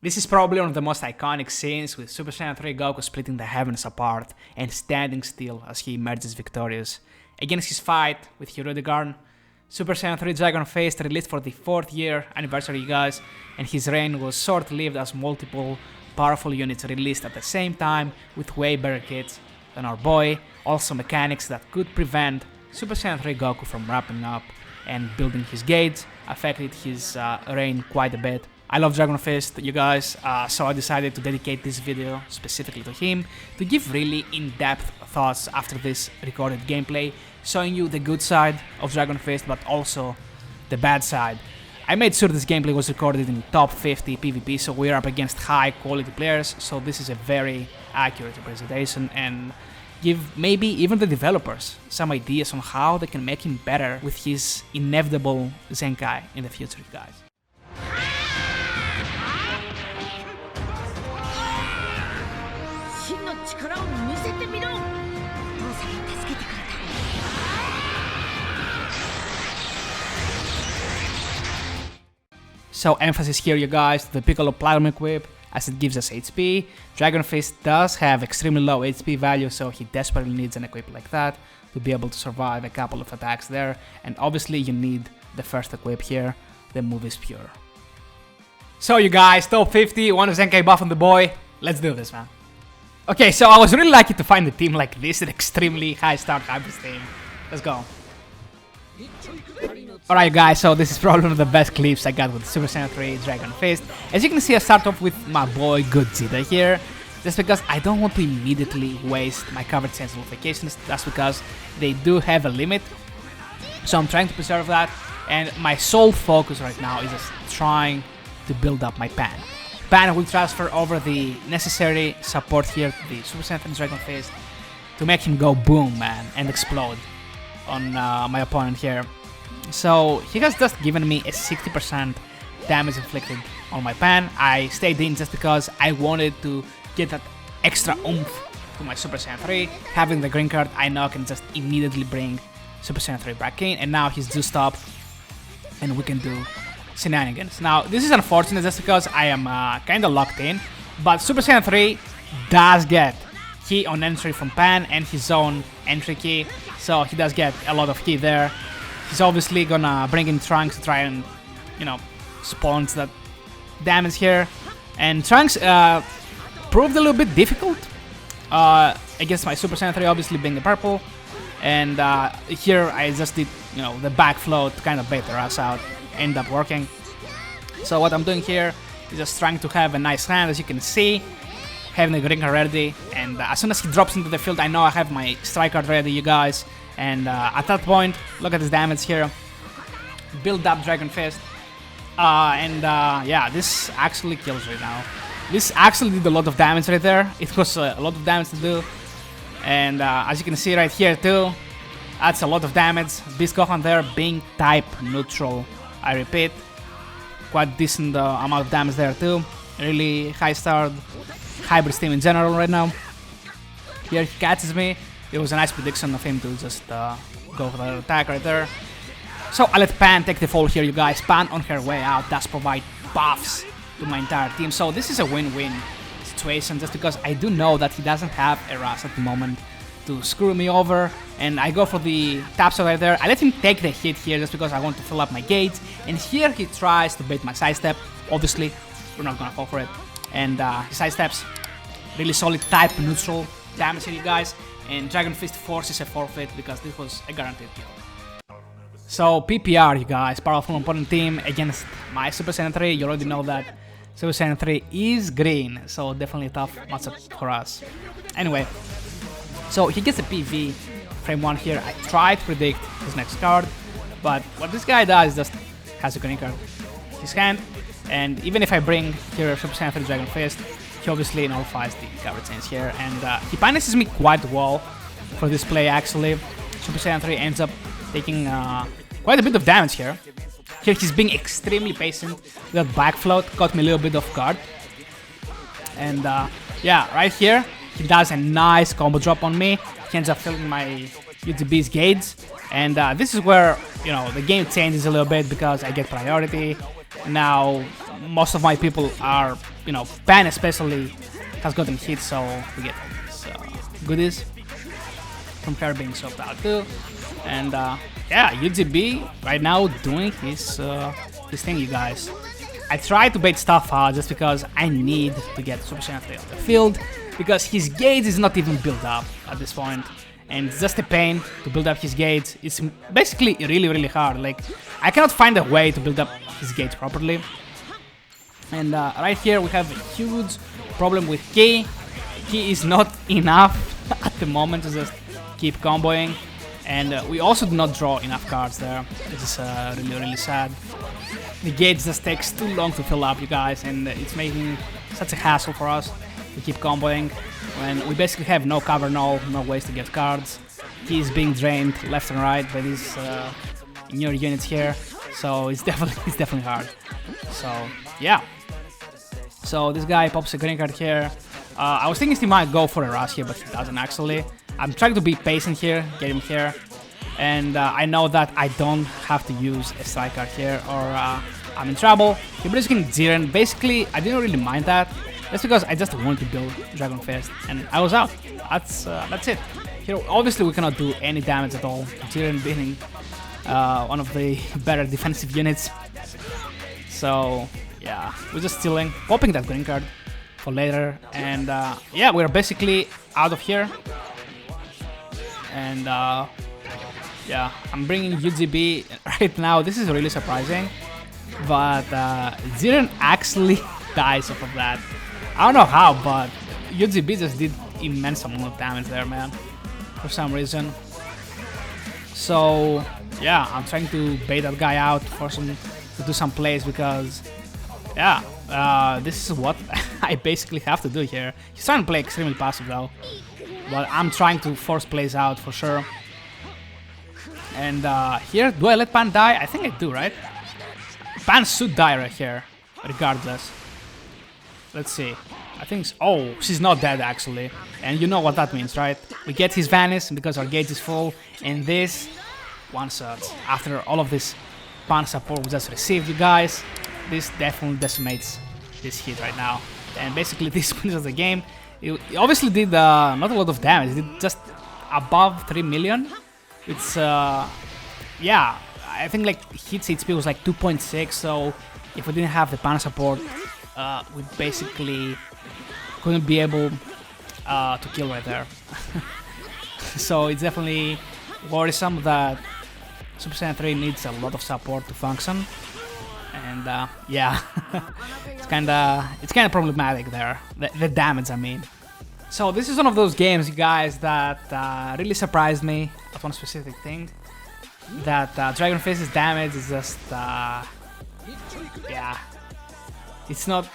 This is probably one of the most iconic scenes, with Super Saiyan 3 Goku splitting the heavens apart and standing still as he emerges victorious. Against his fight with Hirudegarn, Super Saiyan 3 Dragon Faced released for the 4th year anniversary, guys, and his reign was short-lived as multiple powerful units released at the same time with way better kits than our boy, also mechanics that could prevent Super Saiyan 3 Goku from wrapping up and building his gauge, affected his reign quite a bit. I love Dragon Fist, you guys, so I decided to dedicate this video specifically to him, to give really in-depth thoughts after this recorded gameplay, showing you the good side of Dragon Fist, but also the bad side. I made sure this gameplay was recorded in top 50 PvP, so we're up against high quality players, so this is a very accurate representation, and give maybe even the developers some ideas on how they can make him better with his inevitable Zenkai in the future, guys. So emphasis here, you guys, the Piccolo Platinum equip, as it gives us HP. Dragon Fist does have extremely low HP value, so he desperately needs an equip like that to be able to survive a couple of attacks there. And obviously you need the first equip here, the Move is Pure. So you guys, top 50, one of Zenkai buff on the boy. Let's do this, man. Okay, so I was really lucky to find a team like this, an extremely high start hybrid team. Let's go. Alright guys, so this is probably one of the best clips I got with Super Saiyan 3 Dragon Fist. As you can see, I start off with my boy Godzilla here, just because I don't want to immediately waste my covered sense notifications. That's because they do have a limit, so I'm trying to preserve that, and my sole focus right now is just trying to build up my pan. Pan will transfer over the necessary support here to the Super Saiyan 3 Dragon Fist to make him go boom, man, and explode on my opponent here. So he has just given me a 60% damage inflicted on my pan. I stayed in just because I wanted to get that extra oomph to my Super Saiyan 3. Having the green card, I know I can just immediately bring Super Saiyan 3 back in, and now he's juiced up and we can do shenanigans. Now this is unfortunate just because I am kinda locked in, but Super Saiyan 3 does get key on entry from Pan and his own entry key, so he does get a lot of key there. He's obviously gonna bring in Trunks to try and, you know, sponge that damage here. And Trunks proved a little bit difficult against my Super Saiyan 3, obviously being the purple. And here I just did, you know, the backflow to kind of bait their ass out. End up working. So what I'm doing here is just trying to have a nice hand, as you can see. Having the green card ready. And as soon as he drops into the field, I know I have my strike card ready, you guys. And at that point, look at this damage here. Build up Dragon Fist. Yeah, this actually kills right now. This actually did a lot of damage right there. It was a lot of damage to do. And as you can see right here too, that's a lot of damage. Beast Gohan there being type neutral. I repeat, quite decent amount of damage there too. Really high start hybrid team in general right now. Here he catches me. It was a nice prediction of him to just go for the attack right there. So I let Pan take the fall here, you guys. Pan on her way out does provide buffs to my entire team. So this is a win-win situation, just because I do know that he doesn't have a rush at the moment to screw me over. And I go for the tap shot right there. I let him take the hit here just because I want to fill up my gauge. And here he tries to bait my sidestep. Obviously, we're not gonna fall for it. And he sidesteps. Really solid type neutral damage here, you guys. And Dragon Fist forces a forfeit because this was a guaranteed kill. So PPR, you guys, powerful opponent team against my Super Saiyan 3. You already know that Super Saiyan 3 is green, so definitely a tough matchup for us. Anyway, so he gets a PV frame 1 here. I try to predict his next card, but what this guy does is just has a green card in his hand. And even if I bring here Super Saiyan 3 Dragon Fist, he obviously nullifies the cover chains here, and he punishes me quite well for this play actually. Super Saiyan 3 ends up taking quite a bit of damage here. Here he's being extremely patient. That back float caught me a little bit off guard. And yeah, right here, he does a nice combo drop on me. He ends up filling my UTB's gauge. And this is where, you know, the game changes a little bit because I get priority. Now, most of my people are you know, Pan especially has gotten hit, so we get these goodies from her being swapped out too. And yeah, UGB right now doing his thing, you guys. I try to bait stuff out just because I need to get Super Saiyan 3 on the field, because his gauge is not even built up at this point, and it's just a pain to build up his gauge. It's basically really hard. Like, I cannot find a way to build up his gauge properly. And right here we have a huge problem with Ki. Ki is not enough at the moment to just keep comboing, and we also do not draw enough cards there. This is really sad. The gauge just takes too long to fill up, you guys, and it's making such a hassle for us to keep comboing when we basically have no cover, no ways to get cards. He is being drained left and right by these newer units here, so it's definitely hard. So yeah. So this guy pops a green card here. I was thinking he might go for a rush here, but he doesn't actually. I'm trying to be patient here, get him here. And I know that I don't have to use a strike card here or I'm in trouble. You're basically Jiren. Basically, I didn't really mind that. That's because I just wanted to build Dragon Fist and I was out. That's it. Here, obviously, we cannot do any damage at all. Jiren being one of the better defensive units. So yeah, we're just stealing, popping that green card for later. And yeah, we're basically out of here. And yeah, I'm bringing UGB right now. This is really surprising, but Jiren actually dies off of that. I don't know how, but UGB just did immense amount of damage there, man, for some reason. So yeah, I'm trying to bait that guy out, force him to do some plays, because yeah, this is what I basically have to do here. He's trying to play extremely passive though, but I'm trying to force plays out for sure. And here, do I let Pan die? I think I do, right? Pan should die right here, regardless. Let's see. I think... Oh, she's not dead, actually. And you know what that means, right? We get his Vanish because our gauge is full. And this one-shots. After all of this Pan support we just received, you guys, this definitely decimates this hit right now. And basically, this wins the game. It obviously did not a lot of damage. It did just above 3 million. It's, yeah, I think like hits HP was like 2.6, so if we didn't have the Pan support, we basically couldn't be able to kill right there. So it's definitely worrisome that Super Saiyan 3 needs a lot of support to function. And yeah, it's kinda problematic there, the damage I mean. So this is one of those games, you guys, that really surprised me at one specific thing. That Dragon Face's damage is just, yeah, it's not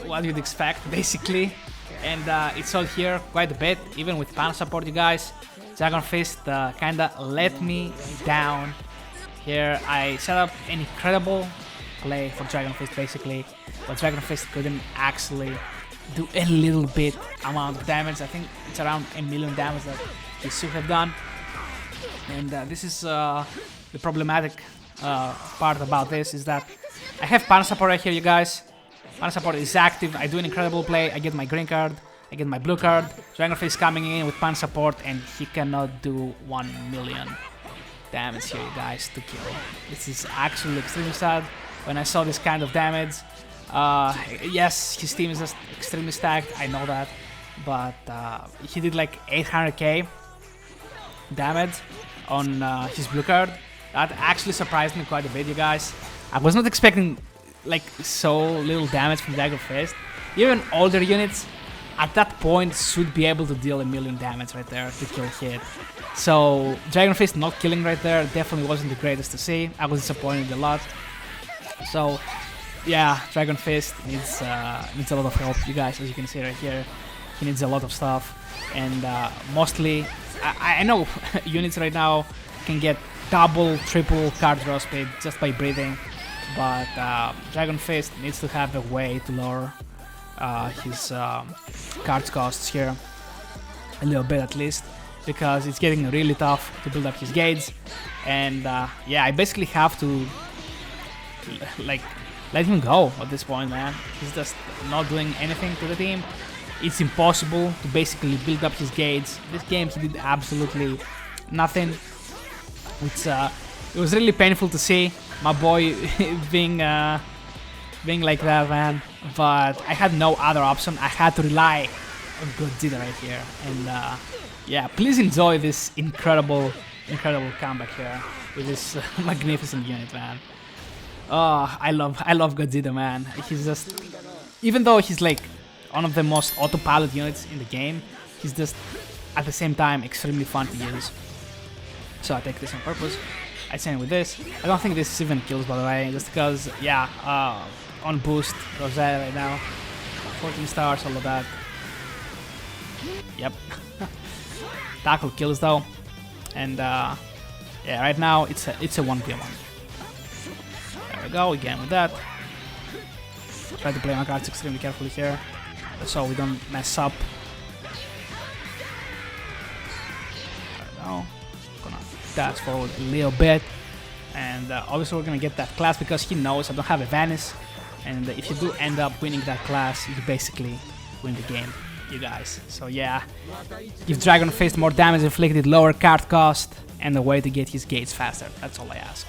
what you'd expect, basically. And it's all here quite a bit, even with Pan support, you guys. Dragon Fist kinda let me down. Here I set up an incredible play for Dragon Fist, basically, but Dragon Fist couldn't actually do a little bit amount of damage. I think it's around 1 million damage that he should have done. And this is the problematic part about this, is that I have Pan support right here, you guys. Pan support is active. I do an incredible play. I get my green card. I get my blue card. Dragon Face coming in with Pan support, and he cannot do 1 million damage here, you guys, to kill. This is actually extremely sad. When I saw this kind of damage, yes, his team is just extremely stacked, I know that, but he did like 800k damage on his blue card. That actually surprised me quite a bit, you guys. I was not expecting like so little damage from Dragon Fist. Even older units at that point should be able to deal 1 million damage right there to kill hit. So Dragon Fist not killing right there definitely wasn't the greatest to see. I was disappointed a lot. So yeah, Dragon Fist needs a lot of help, you guys, as you can see right here. He needs a lot of stuff, and mostly, I know units right now can get double, triple card draw speed just by breathing, but Dragon Fist needs to have a way to lower his cards costs here a little bit at least, because it's getting really tough to build up his gauge. And yeah, I basically have to like let him go at this point, man. He's just not doing anything to the team. It's impossible to basically build up his gates. This game he did absolutely nothing. It was really painful to see my boy being like that, man. But I had no other option. I had to rely on Godzilla right here. And yeah, please enjoy this incredible comeback here with this magnificent unit, man. Oh, I love Godzilla, man. He's just, even though he's like one of the most autopilot units in the game, he's just at the same time extremely fun to use. So I take this on purpose. I send it with this. I don't think this even kills, by the way, just because, yeah, on boost, Rosetta right now. 14 stars, all of that. Yep. Tackle kills though. And yeah, right now it's a 1v1. There we go, again with that. Try to play my cards extremely carefully here, so we don't mess up. There we go. Gonna dash forward a little bit. And obviously we're gonna get that class because he knows I don't have a Vanish. And if you do end up winning that class, you basically win the game, you guys. So yeah, give Dragon Fist more damage inflicted, lower card cost, and a way to get his gates faster. That's all I ask.